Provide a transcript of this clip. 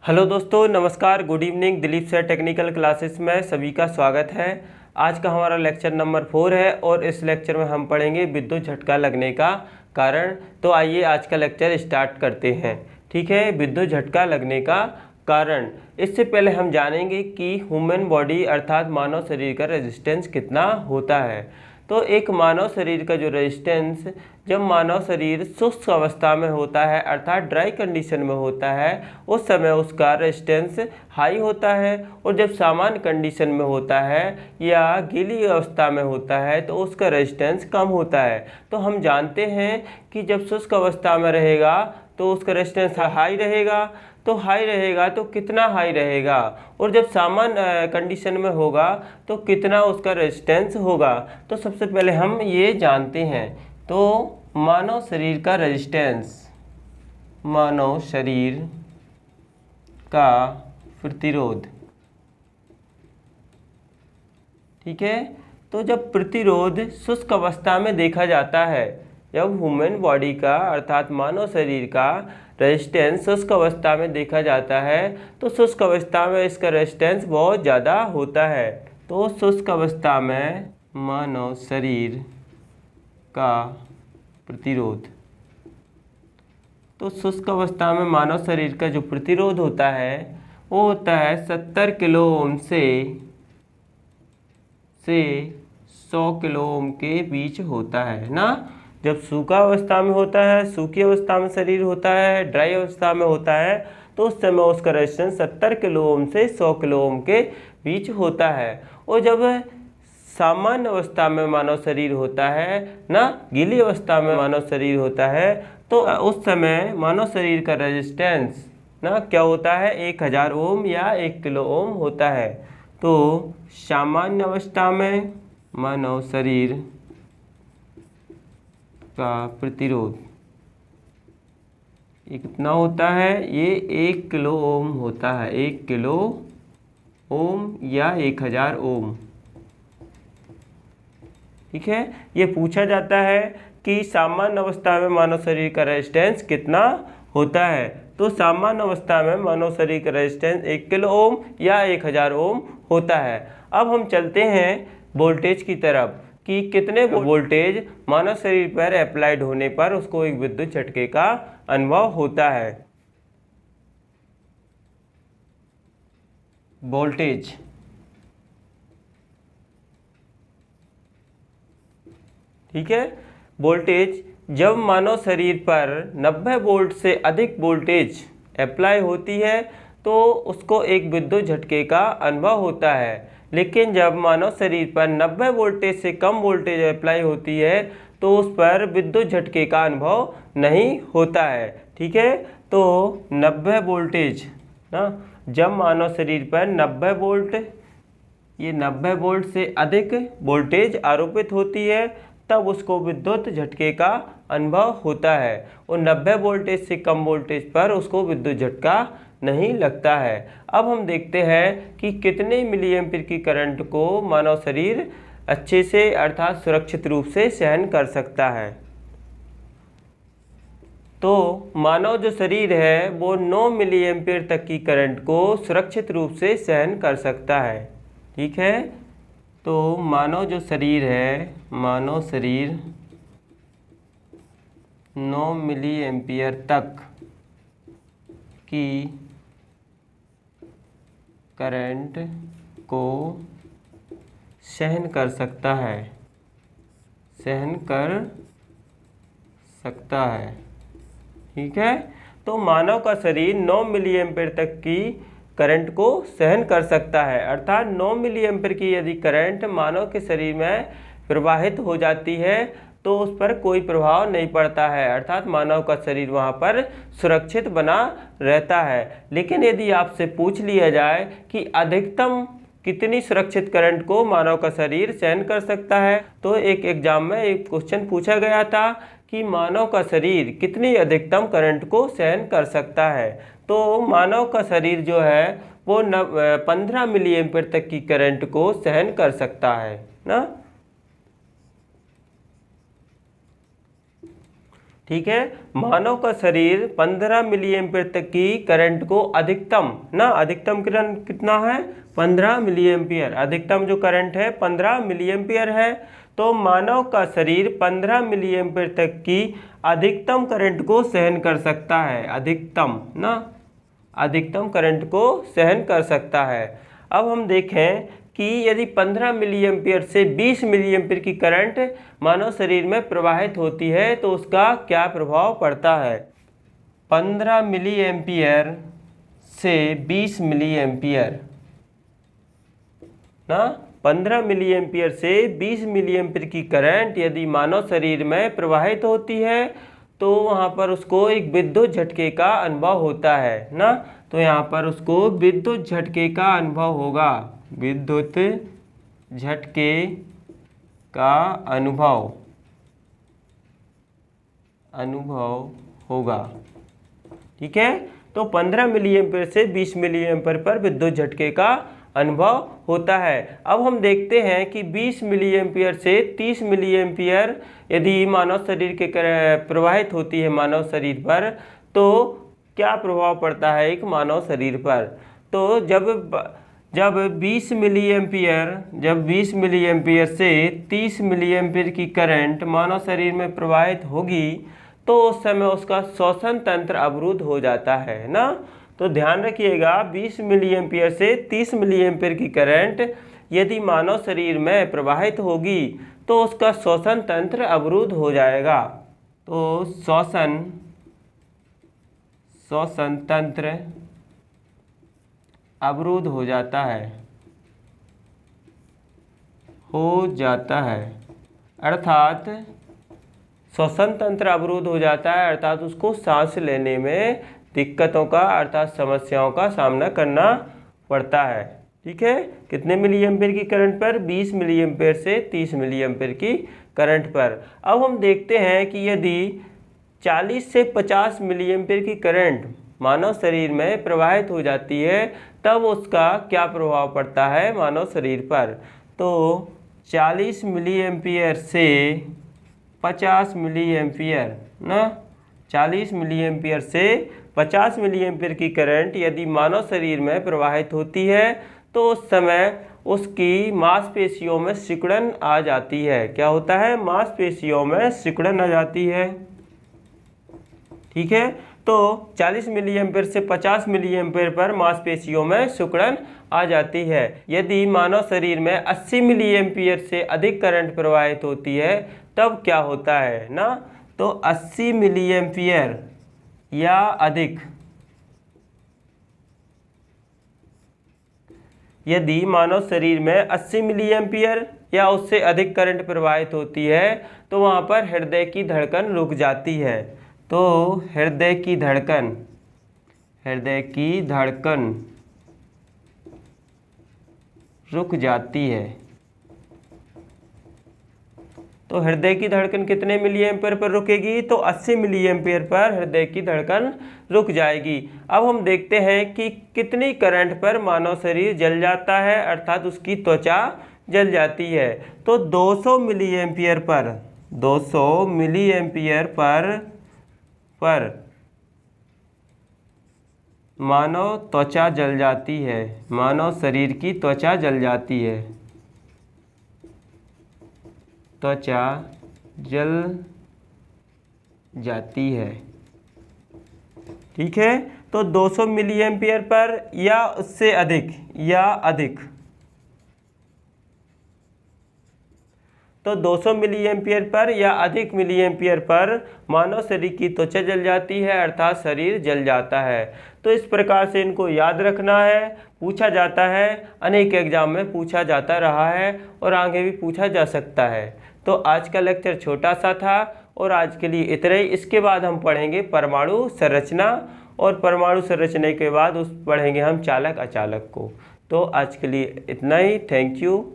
Hello दोस्तों, नमस्कार, good evening. Dilip sir technical classes में सभी का स्वागत है। आज का हमारा लेक्चर नंबर 4 है और इस लेक्चर में हम पढ़ेंगे विद्युत झटका लगने का कारण। तो आइए आज का लेक्चर स्टार्ट करते हैं। ठीक है, विद्युत झटका लगने का कारण। इससे पहले हम जानेंगे कि ह्यूमन बॉडी अर्थात मानव शरीर का रेजिस्टेंस कितना होता है। तो एक मानव शरीर का जो रेजिस्टेंस, जब मानव शरीर शुष्क अवस्था में होता है अर्थात ड्राई कंडीशन में होता है, उस समय उसका रेजिस्टेंस हाई होता है, और जब सामान्य कंडीशन में होता है या गीली अवस्था में होता है तो उसका रेजिस्टेंस कम होता है। तो हम जानते हैं कि जब शुष्क अवस्था में रहेगा तो उसका रेजिस्टेंस हाई रहेगा। तो हाई रहेगा तो कितना हाई रहेगा, और जब सामान्य कंडीशन में होगा तो कितना उसका रेजिस्टेंस होगा। तो सबसे पहले हम ये जानते हैं। तो मानव शरीर का रेजिस्टेंस, मानव शरीर का प्रतिरोध, ठीक है। तो जब प्रतिरोध शुष्क अवस्था में देखा जाता है, जब ह्यूमन बॉडी का अर्थात मानव शरीर का रेजिस्टेंस शुष्क अवस्था में देखा जाता है तो शुष्क अवस्था में इसका रेजिस्टेंस बहुत ज़्यादा होता है। तो शुष्क अवस्था में मानव शरीर का प्रतिरोध, तो शुष्क अवस्था में मानव शरीर का जो प्रतिरोध होता है वो होता है 70 किलो ओम से 100 किलो ओम के बीच होता है ना। जब सूखा अवस्था में होता है, सूखी अवस्था में शरीर होता है, ड्राई अवस्था में होता है, तो उस समय उसका रेजिस्टेंस 70 किलो ओम से 100 किलो ओम के बीच होता है। और जब सामान्य अवस्था में मानव शरीर होता है ना, गीली अवस्था में मानव शरीर होता है, तो उस समय मानव शरीर का रेजिस्टेंस ना क्या होता है, 1000 ओम या 1 किलो ओम होता है। तो सामान्य अवस्था में मानव शरीर का प्रतिरोध ये कितना होता है, ये 1 किलो ओम होता है, 1 किलो ओम या 1000 ओम। ठीक है, ये पूछा जाता है कि सामान्य अवस्था में मानव शरीर का रेजिस्टेंस कितना होता है। तो सामान्य अवस्था में मानव शरीर का रेजिस्टेंस 1 किलो ओम या 1000 ओम होता है। अब हम चलते हैं वोल्टेज की तरफ कि कितने वोल्टेज मानव शरीर पर अप्लाइड होने पर उसको एक विद्युत झटके का अनुभव होता है। वोल्टेज, ठीक है, वोल्टेज जब मानव शरीर पर 90 वोल्ट से अधिक वोल्टेज अप्लाई होती है तो उसको एक विद्युत झटके का अनुभव होता है। लेकिन जब मानव शरीर पर 90 वोल्टेज से कम वोल्टेज अप्लाई होती है तो उस पर विद्युत झटके का अनुभव नहीं होता है। ठीक है, तो 90 वोल्टेज ना, जब मानव शरीर पर 90 वोल्ट, ये 90 वोल्ट से अधिक वोल्टेज आरोपित होती है तब उसको विद्युत झटके का अनुभव होता है, और 90 वोल्टेज से कम वोल्टेज पर उसको विद्युत झटका नहीं लगता है। अब हम देखते हैं कि कितने मिली एम्पीयर की करंट को मानव शरीर अच्छे से अर्थात सुरक्षित रूप से सहन कर सकता है। तो मानव जो शरीर है वो 9 मिली एम्पीयर तक की करंट को सुरक्षित रूप से सहन कर सकता है। ठीक है, तो मानव जो शरीर है, मानव शरीर 9 मिली एम्पीयर तक की करंट को सहन कर सकता है, सहन कर सकता है। ठीक है, तो मानव का शरीर 9 मिली एम्पीयर तक की करंट को सहन कर सकता है, अर्थात 9 मिली एम्पीयर की यदि करंट मानव के शरीर में प्रवाहित हो जाती है तो उस पर कोई प्रभाव नहीं पड़ता है, अर्थात मानव का शरीर वहाँ पर सुरक्षित बना रहता है। लेकिन यदि आपसे पूछ लिया जाए कि अधिकतम कितनी सुरक्षित करंट को मानव का शरीर सहन कर सकता है, तो एक एग्जाम में एक क्वेश्चन पूछा गया था कि मानव का शरीर कितनी अधिकतम करंट को सहन कर सकता है। तो मानव का शरीर जो है वो 15 मिली एम्पीयर तक की करंट को सहन कर सकता है ना। ठीक है। मानव का शरीर 15 मिली एम्पीयर तक की करंट को अधिकतम करंट कितना है 15 मिली एम्पीयर, अधिकतम जो करंट है 15 मिली एम्पीयर है। तो मानव का शरीर 15 मिली एम्पीयर तक की अधिकतम करंट को सहन कर सकता है, अधिकतम करंट को सहन कर सकता है। अब हम देखें कि यदि 15 मिली एम्पीयर से 20 मिली एम्पीयर की करंट मानव शरीर में प्रवाहित होती है तो उसका क्या प्रभाव पड़ता है। 15 मिली एम्पीयर से 20 मिली एम्पीयर 15 मिली एम्पीयर से 20 मिली एम्पीयर की करंट यदि मानव शरीर में प्रवाहित होती है तो वहाँ पर उसको एक विद्युत झटके का अनुभव होता है तो यहाँ पर उसको विद्युत झटके का अनुभव होगा, विद्युत झटके का अनुभव होगा। ठीक है, तो 15 मिली एम्पीयर से 20 मिली एम्पीयर पर विद्युत झटके का अनुभव होता है। अब हम देखते हैं कि 20 मिली एम्पीयर से 30 मिली एम्पीयर यदि मानव शरीर के प्रवाहित होती है मानव शरीर पर तो क्या प्रभाव पड़ता है एक मानव शरीर पर। तो जब 20 मिली एम्पीयर से 30 मिली एम्पीयर की करंट मानव शरीर में प्रवाहित होगी तो उस समय उसका श्वसन तंत्र अवरुद्ध हो जाता है तो ध्यान रखिएगा 20 मिली एम्पीयर से 30 मिली एम्पीयर की करंट यदि मानव शरीर में प्रवाहित होगी तो उसका श्वसन तंत्र अवरुद्ध हो जाएगा। तो श्वसन तंत्र अवरुद्ध हो जाता है अर्थात श्वसन तंत्र अवरुद्ध हो जाता है अर्थात उसको सांस लेने में दिक्कतों का अर्थात समस्याओं का सामना करना पड़ता है। ठीक है, कितने मिली एम्पीयर की करंट पर 20 मिली एम्पीयर से 30 मिली एम्पीयर की करंट पर। अब हम देखते हैं कि यदि 40 से 50 मिली एम्पीयर की करंट मानव शरीर में प्रवाहित हो जाती है तब उसका क्या प्रभाव पड़ता है मानव शरीर पर। तो 40 मिली एम्पीयर से 50 मिली एम्पीयर 40 मिली एम्पीयर से 50 मिली एम्पीयर की करंट यदि मानव शरीर में प्रवाहित होती है तो उस समय उसकी मांसपेशियों में सिकुड़न आ जाती है। क्या होता है, मांसपेशियों में सिकुड़न आ जाती है। ठीक है, तो 40 मिली एम्पीयर से 50 मिली एम्पीयर पर मांसपेशियों में सिकुड़न आ जाती है। यदि मानव शरीर में 80 मिली एम्पीयर से अधिक करंट प्रवाहित होती है तब क्या होता है तो 80 मिली एम्पीयर या अधिक यदि मानव शरीर में 80 मिली एम्पीयर या उससे अधिक करंट प्रवाहित होती है तो वहाँ पर हृदय की धड़कन रुक जाती है। तो हृदय की धड़कन रुक जाती है। तो हृदय की धड़कन कितने मिली एम्पीयर पर रुकेगी तो 80 मिली एम्पीयर पर हृदय की धड़कन रुक जाएगी। अब हम देखते हैं कि कितनी करंट पर मानव शरीर जल जाता है अर्थात उसकी त्वचा जल जाती है। तो 200 मिली एम्पीयर पर मानव त्वचा जल जाती है, मानव शरीर की त्वचा जल जाती है, त्वचा जल जाती है। ठीक है, तो 200 मिली एम्पीयर पर या उससे अधिक तो 200 मिली एम्पीयर पर या अधिक मिली एम्पीयर पर मानव शरीर की त्वचा जल जाती है अर्थात शरीर जल जाता है। तो इस प्रकार से इनको याद रखना है, पूछा जाता है, अनेक एग्जाम में पूछा जाता रहा है और आगे भी पूछा जा सकता है। तो आज का लेक्चर छोटा सा था और आज के लिए इतना ही। इसके बाद हम पढ़ेंगे परमाणु संरचना और परमाणु संरचना के बाद पढ़ेंगे हम चालक अचालक को। तो आज के लिए इतना ही। Thank you.